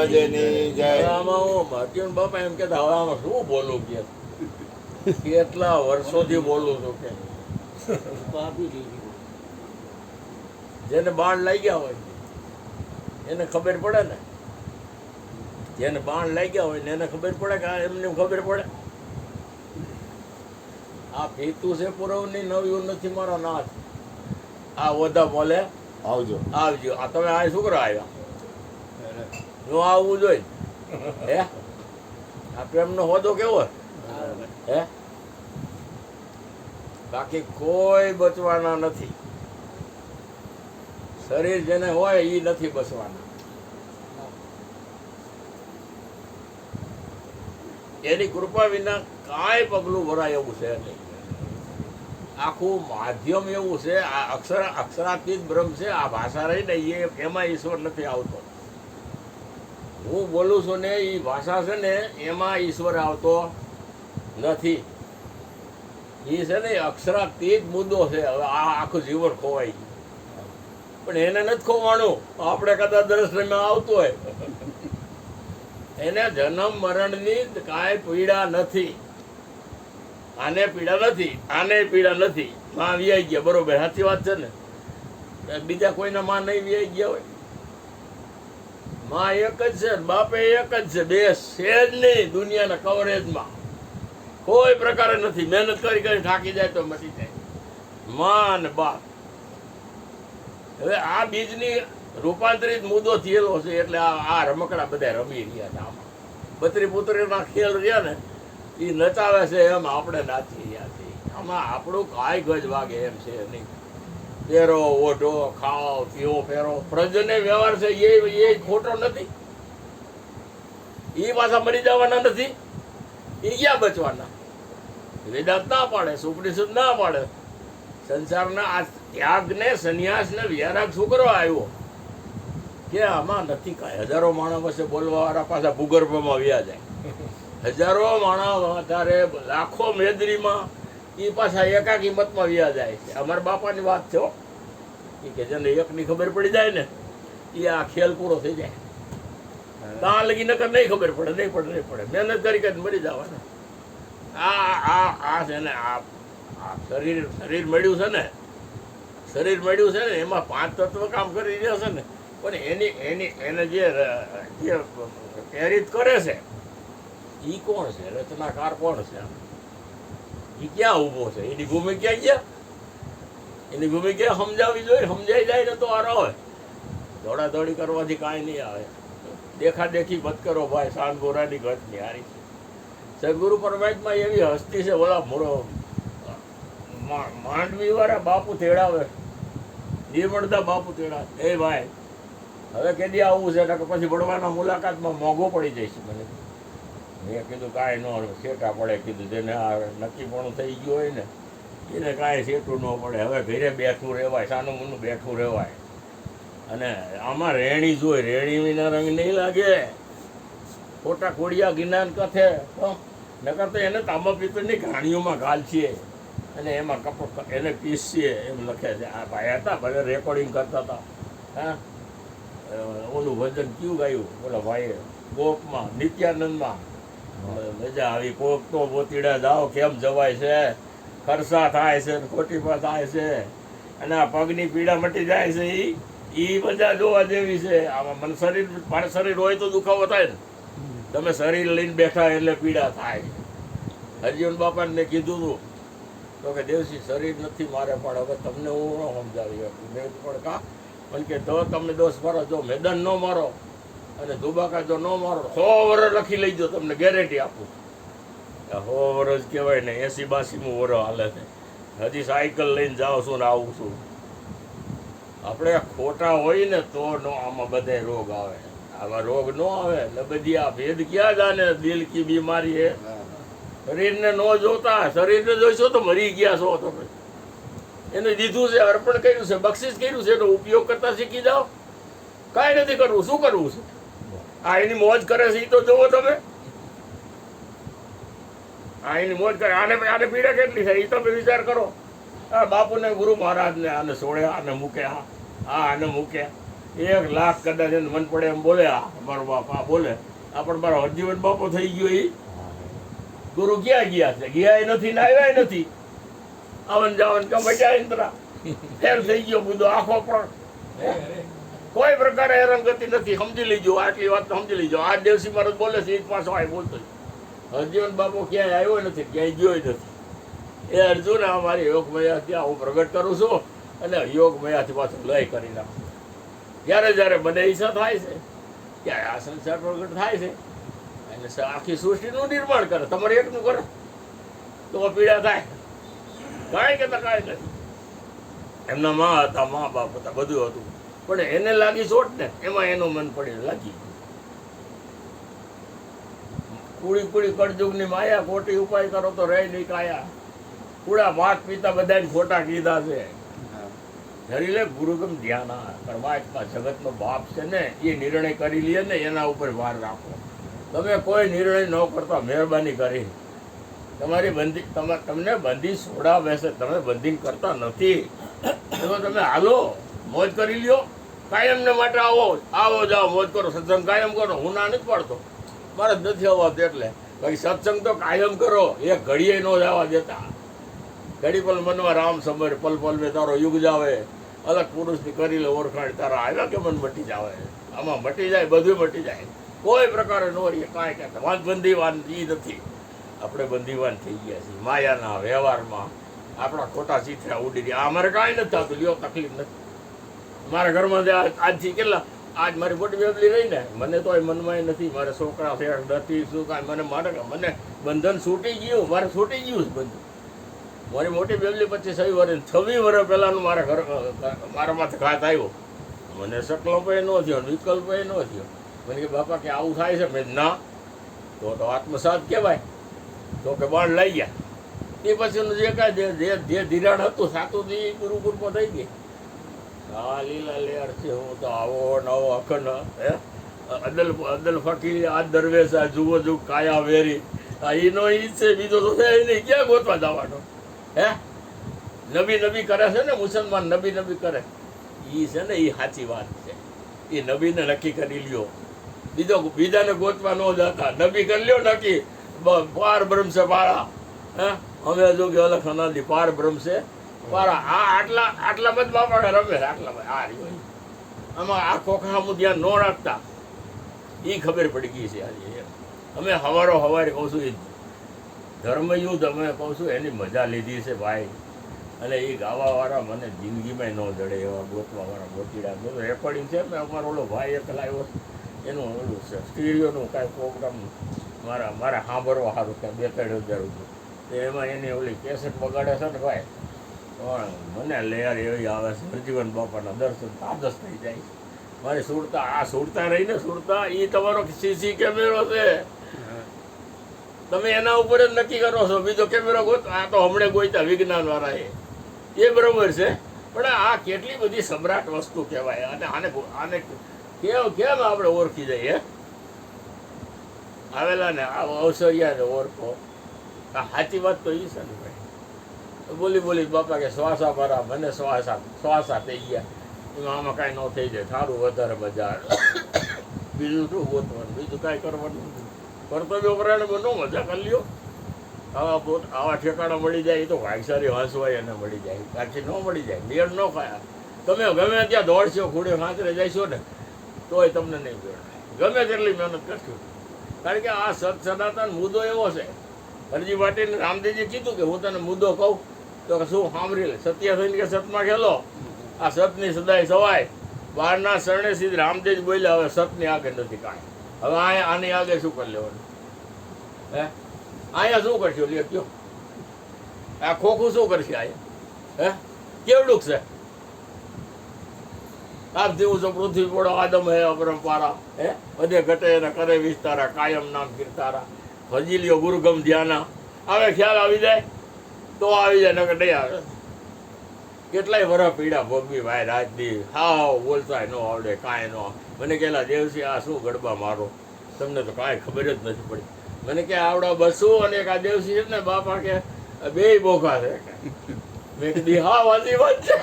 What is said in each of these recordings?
મહારાજની જય. આમાં હું મહાત્યુન બાપા એમ કહેતા હવે આમાં શું બોલું કે કેટલા વર્ષોથી બોલું છું કે જેને બાણ લાગ્યા હોય એને ખબર પડે ને, જેને બાણ લાગ્યા હોય ને એને ખબર પડે કે આ એમને ખબર પડે. આ પીતું છે પુરવની નવ્યું નથી મારો નાથ. આ ઓધા બોલે આવજો. આવજો. આ તમે આ શું કરવા આવ્યા? નો આવવું જોઈએ હે? આ પ્રેમનો હોદો કેવો હે? બાકી કોઈ બચવાના નથી. શરીર જેને હોય એ નથી બચવાના. એની કૃપા વિના કાંઈ પગલું ભરાય એવું છે નહીં. આખું માધ્યમ એવું છે. આ અક્ષરાતીત બ્રહ્મ છે. આ ભાષા રહી ને એમાં ઈશ્વર નથી આવતો. હું બોલું છું ને એ ભાષા છે ને એમાં ઈશ્વર આવતો નથી. એ છે ને અક્ષરાતીત મુદ્દો છે. હવે આ આખું જીવન ખોવાઈ ગયું પણ એને નથી ખોવાનું. આપણે કદાચ દર્શનમાં આવતું હોય એને જન્મ મરણની કાંઈ પીડા નથી. આને પીડા નથી, આને પીડા નથી. માં વ્યાઈ ગયા બરોબર, સાચી વાત છે ને? બીજા કોઈના માં નહીં વ્યાઈ ગયા હોય? માં એક જ છે, બાપે એક જ છે. બે છે જ નહીં દુનિયાના કવરેજમાં. કોઈ પ્રકારે નથી. મહેનત કરી કરી થાકી જાય તો મટી જાય. માં અને બાપ. હવે આ બીજની રૂપાંતરિત મુદ્દો થયેલો છે એટલે આ રમકડા બધા રમી રહ્યા છે. આમાં બત્રી પુત્રીના ખેલ રહ્યા ને એ નચાવે છે એમ આપણે નાચી રહ્યા છીએ. આમાં આપણું કાંઈ ગજ વાગે એમ છે નહીં. પહેરો ઓઢો ખાઓ પીવો ફેરો પ્રજને વ્યવહાર છે એ ખોટો નથી. એ પાછા મરી જવાના નથી. એ ક્યાં બચવાના? વેદાંત ના પાડે, ઉપનિષદ ના પાડે. સંસારના આ ત્યાગને સંન્યાસને વિરાગ શું કરવા આવ્યો કે આમાં નથી કાંઈ. હજારો માણસ વચ્ચે બોલવા વાળા પાછા ભૂગર્ભમાં વ્યા જાય. હજારો માણસ અત્યારે લાખો મેદરીમાં એ પાછા એકાકી મતમાં વ્યા જાય છે. અમારા બાપાની વાત છે કે જેને એકની ખબર પડી જાય ને એ આ ખેલ પૂરો થઈ જાય. ત્યાં લગી નકર નહીં ખબર પડે. નહીં પડે. મહેનત કરી કરીને મરી જવાના. આ છે ને આ શરીર મળ્યું છે ને, શરીર મળ્યું છે ને એમાં 5 તત્વ કામ કરી રહ્યા છે ને પણ એને જે પ્રેરિત કરે છે એ કોણ છે? રચનાકાર કોણ છે? એ ક્યાં ઊભો છે? એની ભૂમિકા ક્યાં ગયા? એની ભૂમિકા સમજાવવી જોઈએ. સમજાઈ જાય ને તો આ હોય. દોડાદોડી કરવાથી કાંઈ નહીં આવે. દેખાદેખી મત કરો ભાઈ. શાન ગોરાની ઘટની હારી છે. સદગુરુ પરમાત્મા એવી હસ્તી છે. બોલા મોરો માંડવી વાળા બાપુ તેડાવે, નિર્મળતા બાપુ તેડાવે. એ ભાઈ હવે કેદી આવવું છે? પછી ભણવાના મુલાકાતમાં મોંઘો પડી જાય છે મને. મેં કીધું કાંઈ ન શેટા પડે. કીધું જેને આ નક્કીપણું થઈ ગયું હોય ને એને કાંઈ શેઠું ન પડે. હવે ઘરે બેઠું રહેવાય, સાનું મૂનું બેઠું રહેવાય. અને આમાં રેણી જોઈ. રેણી વિના રંગ નહીં લાગે. ખોટા ખોડિયા જ્ઞાન કથે નકર તો એને તાંબા પિત્તળની ઘાણીઓમાં ઘાલ છીએ અને એમાં એને પીસીએ એમ લખે છે. આ ભાઈ હતા ભલે રેકોર્ડિંગ કરતા હતા. હા ઓલું ભજન કયું ગાયું બોલો ભાઈએ ગોપમાં નિત્યાનંદમાં મજા આવી. કોક તો પોતીડા જાઓ કેમ જવાય છે, ખર્ચા થાય છે, ખોટીમાં થાય છે અને આ પગની પીડા મટી જાય છે. એ મજા જોવા જેવી છે. આમાં મને મારે શરીર હોય તો દુખાવો થાય ને. તમે શરીર લઈને બેઠા એટલે પીડા થાય. હરિજન બાપાને મેં કીધું હતું તો કે દેવસી શરીર નથી મારે પણ હવે તમને હું ન સમજાવી શકું. મેં પણ કા પણ કે તો તમે દોષ મારો જો મેદાન ન મારો અને ધુબાકા જો ન મારો 100 વર્ષ લખી લઈજો. તમને ગેરંટી આપું. 100 વર્ષ કહેવાય ને 80-82 વર્ષ હાલે છે. હજી સાયકલ લઈને જાઉં છું ને આવું છું. આપણે ખોટા હોય ને તો આમાં બધા રોગ આવે. આવા રોગ ન આવે એટલે બધી આ ભેદ ક્યાં જાને? દિલ કી બીમારી હે. શરીરને ન જોતા, શરીરને જોઈશો તો મરી ગયા છો તમે. એને દીધું છે, અર્પણ કર્યું છે, બક્ષિસ કર્યું છે, એનો ઉપયોગ કરતા શીખી જાઓ. કાંઈ નથી કરવું. શું કરવું છે? આ એની મોજ કરે છે એ તો જોવો તમે. આ એની મોજ કરે. આને પીડા કેટલી થાય એ તમે વિચાર કરો. આ બાપુને ગુરુ મહારાજને આને છોડ્યા, આને મૂક્યા, આને મૂક્યા. 1,00,000 કદાચ એને મન પડે એમ બોલે, મારો બાપ આ બોલે, આ પણ મારો હરજીવન બાપો થઈ ગયો. એ ગુરુ ક્યાં ગયા છે? ગયા નથી ને આવ્યા નથી. આવન જાવન કમટ્યા ઇન્દ્રા ફેર થઈ ગયો બધો આખો. પણ કોઈ પ્રકારે હેરાનગતિ નથી. સમજી લીજો આટલી વાત સમજી લીજો. આ દેવસી મહારાજ બોલે છે એ પાછો આ બોલતો હરજીવન બાપો ક્યાંય આવ્યો નથી, ક્યાંય ગયો નથી. એ અર્જુન આ મારી યોગમયા ત્યાં હું પ્રગટ કરું છું અને યોગમયાથી પાછું લય કરી નાખું. જ્યારે જ્યારે મને ઈચ્છા થાય છે ત્યારે આ સંસાર પ્રગટ થાય છે અને આખી સૃષ્ટિનું નિર્માણ કરે. તમારે એકનું કરે તો પીડા થાય. કાંઈ કહેતા કાંઈ નથી. એમના મા હતા, મા બાપ હતા, બધું હતું, પણ એને લાગી ચોટ ને એમાં એનું મન પડે લાગી. કુડી કુડી કળજુગની માયા, ખોટી ઉપાય કરો તો રહે નહીં કાયા. કુડા ભાત પીતા બધાને ખોટા કીધા છે. ધરી લે ગુરુગમ ધ્યાન. પરમાત્મા જગતનો બાપ છે ને, એ નિર્ણય કરી લે ને એના ઉપર વાર રાખો. તમે કોઈ નિર્ણય ન કરતા મહેરબાની કરી. તમારી બંધી તમને બંધી છોડાવે છે, તમે બંધી કરતા નથી. એમાં તમે હાલો, મોજ કરી લ્યો. કાયમને માટે આવો જાઓ, મોજ કરો, સત્સંગ કાયમ કરો. હું ના નથી પાડતો, મારે જ નથી આવવાતું. એટલે બાકી સત્સંગ તો કાયમ કરો. એક ઘડીએ ન જવા દેતા. ઘડી પલ મનમાં રામ સમર, પલ પલ મેં તારો યુગ જાવે. અલગ પુરુષની કરી લે ઓળખાણ, તારા આવ્યા કે મન મટી જાવે. આમાં મટી જાય, બધું મટી જાય. કોઈ પ્રકારે નો રહીએ. કાંઈ કહેતા બંધીવાન એ નથી. આપણે બંધીવાન થઈ ગયા છીએ માયાના વ્યવહારમાં. આપણા ખોટા ચીથરા ઉડી રહ્યા. અમારે કાંઈ નથી થતું, લ્યો તકલીફ નથી. મારા ઘરમાં આજથી કેટલા આજ મારી મોટી બેબલી રહી ને, મને તો મનમાં નથી. મારે છોકરા છે નથી, શું કાંઈ મને બંધન છૂટી ગયું. મારે છૂટી ગયું છે બંધન. મારી મોટી બેબલી 25 વર્ષ 26 વર્ષ પહેલાનું મારા માથે ઘાત આવ્યો. મને સકલ્પ ન થયો, વિકલ્પ ન થયો. મને કે બાપા કે આવું થાય છે. મેં ના, તો આત્મસાત કહેવાય. તો કે બાણ લઈ ગયા. એ પછીનું જે કાંઈ જે ધિરાણ હતું સાતું એ ગુરુકુળમાં થઈ ગઈ. હા લીલા લેર છે. હું તો આવો નવો અખંડ અદલ ફકીર આ દરવેશ આ જુઓ જુ કાયા વેરી. એનો ઈ છે, બીજો તો છે નહીં. ક્યાં ગોતવા જવાનો? હે નબી કરે છે ને મુસલમાન, નબી કરે. એ છે ને એ સાચી વાત છે. એ નબીને નક્કી કરી લ્યો. બીજાને ગોતવા ન જતા. નબી કરી લ્યો નક્કી. પાર બ્રહ્મ છે પારા. હે અમે જો કે અલગ અનાદી પાર બ્રહ્મ છે પારા. આટલા બધ બાપા રમે. આટલા આ રહ્યો આમાં આ ખોખામાં ધ્યાન ન રાખતા. એ ખબર પડી ગઈ છે આજે. અમે હવારે કહું છું, એ ધર્મયુદ્ધ અમે કહું છું એની મજા લીધી છે ભાઈ. અને એ ગાવાવાળા મને જિંદગીમાં ન જડે એવા ગોતવાવાળા ગોતીડા. રેકોર્ડિંગ છે મેં અમારો ઓલો ભાઈ એક લાવ્યો એનું ઓલું છે સ્ટીરિયોનું કાંઈ પ્રોગ્રામ મારા સાંભળવા સારું કે 2-3 હજાર રૂપિયા. એમાં એની ઓલી કેસેટ બગાડે છે ને ભાઈ, પણ મને લેર એવી આવે છે. હરજીવન બાપાના દર્શન તાદસ થઈ જાય. મારી સુરતા રહીને સુરતા એ તમારો સીસી કેમેરો છે. તમે એના ઉપર જ નક્કી કરો છો. બીજો કેમેરો ગોત આ તો હમણાં ગોઈતા વિજ્ઞાન વાળા એ બરોબર છે, પણ આ કેટલી બધી સમ્રાટ વસ્તુ કહેવાય. અને આને કેમ આપણે ઓળખી જઈએ? આવેલા ને આ અવસરિયાને ઓળખો. આ સાચી વાત તો એ છે ને ભાઈ. બોલી બાપા કે શ્વાસા મારા મને શ્વાસા થઈ ગયા. એમાં આમાં કાંઈ ન થઈ જાય. સારું વધારે મજા. બીજું શું ગોતવાનું? બીજું કાંઈ કરવાનું કર્તવ્ય પ્રમાણે બનો મજા કરી લ્યો. આવા ઠેકાણા મળી જાય એ તો ભાગશાળી હસવાય એને મળી જાય. કાંથી ન મળી જાય, મેળ ન ખાયા. તમે ગમે ત્યાં દોડશો, ખૂડે ખાંચરે જઈશો ને તોય તમને નહીં જોડાય. ગમે તેટલી મહેનત કરશો. કારણ કે આ સનાતન મુદ્દો એવો છે. હરજી પાટીલ રામદેવજી કીધું કે હું તને મુદ્દો કહું તો શું સાંભળી લે. સત્ય થઈને કે સતમાં ખેલો. આ સતની સદાય સવાય. બહારના શરણે સીધી રામદેવ બોલ્યા હવે સતની આગળ નથી કાંઈ. હવે આની આગળ શું કરી લેવાનું? હે અહીંયા શું કરશો? લે કયો આ ખોખું શું કરશે? અહીંયા હે કેવડુંક છે? આપ જેવું છો પૃથ્વી પોળો આદમ હે અપરંપારા. હે બધે ઘટે એને કરે વિસ્તારા. કાયમ નામ કીર્તારા. ભજી લ્યો ગુરુગમ ધ્યાના. આવે ખ્યાલ આવી જાય તો આવી જાય, નકર નહીં આવે. કેટલાય વરસ પીડા ભોગવી ભાઈ રાજદી. હાવ બોલતાય ન આવડે, કાંઈ ન. મને કહેલા દેવસી આ શું ગડબા મારો, તમને તો કાંઈ ખબર જ નથી પડી. મને કે આવડા 200 અને એક આ દેવસી છે ને બાપા કે બેય બોખા છે. મેં કીધી હા વાંચી વાત છે.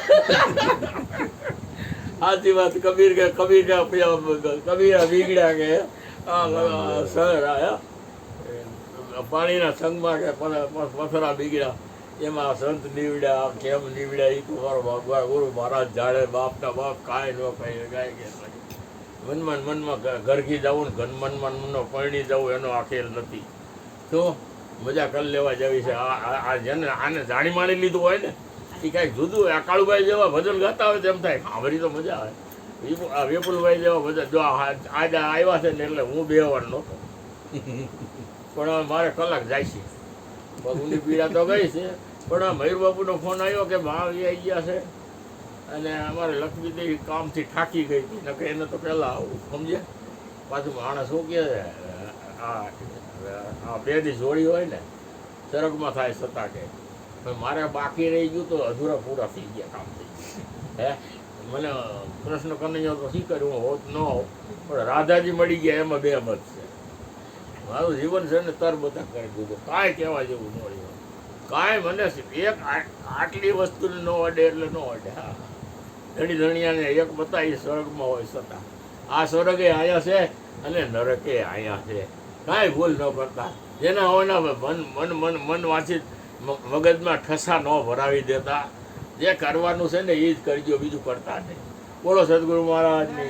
સાચી વાત. કબીર કે કબીરા બીગડ્યા કે સર આયા પાણીના સંગમાં કે પથરા બીગડ્યા એમાં સંત નીવડ્યા કેમ નીવડ્યા એ તો મારો ભગવાન ગુરુ મહારાજ જાણે બાપના બાપ કાંઈ ન કહી કાંઈ કે મનમાં ઘરકી જવું ને મનમાં મનનો પરણી જવું એનો આખેલ નથી. તો મજા કરી લેવા જેવી છે. આ જેને આને જાણી માણી લીધું હોય ને એ કાંઈક જુદું. આ કાળુભાઈ જેવા ભજન ગાતા હોય તેમ થાય સાંભળી તો મજા આવે. આ વિપુલભાઈ જેવા ભજન જો આજે આવ્યા છે ને એટલે હું બેહવાનો નહોતો પણ હવે મારે કલાક જાય છે. પગની પીડા તો ગઈ છે પણ આ મયુરબાપુનો ફોન આવ્યો કે ભાવ એ આવી ગયા છે અને અમારે લક્ષ્મીદેવી કામથી થાકી ગઈ હતી નકે એને તો પહેલાં આવું સમજે. પાછું માણસ શું કહે આ બેની જોડી હોય ને સરગમાં થાય છતાં કે પણ મારે બાકી રહી ગયું તો અધૂરા પૂરા થઈ ગયા કામ થઈ ગયા. હે મને પ્રશ્ન કનૈયો તો શી કર્યું હોત ન હોત પણ રાધાજી મળી ગયા એમાં બે મત છે. મારું જીવન છે ને તરબતર કરી દીધું. કાંઈ કહેવા જેવું ન રહ્યું. કાંઈ મને એક આટલી વસ્તુને ન અડે એટલે ન અડે. હા ધણી ધણિયાને એક બતાવી સ્વર્ગમાં હોય છતાં આ સ્વર્ગે અહીંયા છે અને નરકે અહીંયા છે. કાંઈ ભૂલ ન કરતા. જેના હોયના મન વાંચી મગજમાં ઠસા ન ભરાવી દેતા. જે કરવાનું છે ને એ જ કરજો, બીજું કરતા નહીં. બોલો સદગુરુ મહારાજની.